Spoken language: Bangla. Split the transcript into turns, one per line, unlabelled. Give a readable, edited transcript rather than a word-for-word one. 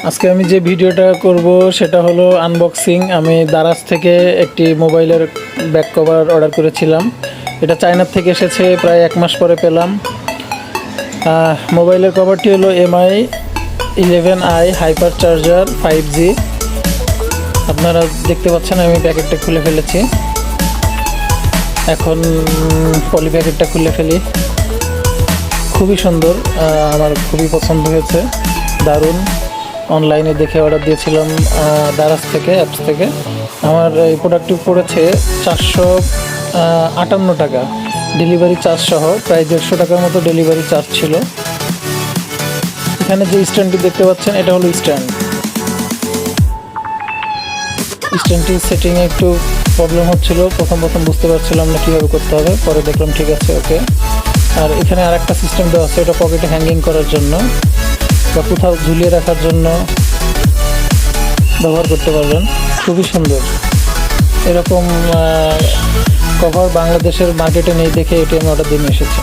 আজকে আমি যে ভিডিওটা করব সেটা হলো আনবক্সিং। আমি দারাজ থেকে একটি মোবাইলের ব্যাক কভার অর্ডার করেছিলাম। এটা চায়নার থেকে এসেছে, প্রায় 1 মাস পরে পেলাম। মোবাইলের কভারটি হলো MI 11i Hypercharger 5G। আপনারা দেখতে পাচ্ছেন আমি প্যাকেটটা খুলে ফেলেছি। এখন পলি প্যাকেটটা খুলে ফেলি। খুবই সুন্দর, আমার খুবই পছন্দ হয়েছে, দারুণ। অনলাইনে দেখে অর্ডার দিয়েছিলাম দারাজ থেকে, অ্যাপস থেকে। আমার এই প্রোডাক্টটি পড়েছে 458 টাকা, ডেলিভারি চার্জ সহ। প্রায় 150 টাকার মতো ডেলিভারি চার্জ ছিল। এখানে যে স্ট্যান্ডটি দেখতে পাচ্ছেন এটা হলো স্ট্যান্ডটি সেটিংয়ে একটু প্রবলেম হচ্ছিল। প্রথম বুঝতে পারছিলাম না কীভাবে করতে হবে, পরে দেখলাম ঠিক আছে, ওকে। আর এখানে আর একটা সিস্টেম দেওয়া আছে, এটা পকেটে হ্যাঙ্গিং করার জন্য বা কোথাও ঝুলিয়ে রাখার জন্য ব্যবহার করতে পারবেন। খুবই সুন্দর। এরকম কভার বাংলাদেশের মার্কেটে নেই দেখে এটি আমি অর্ডার দিয়ে নিয়ে এসেছি।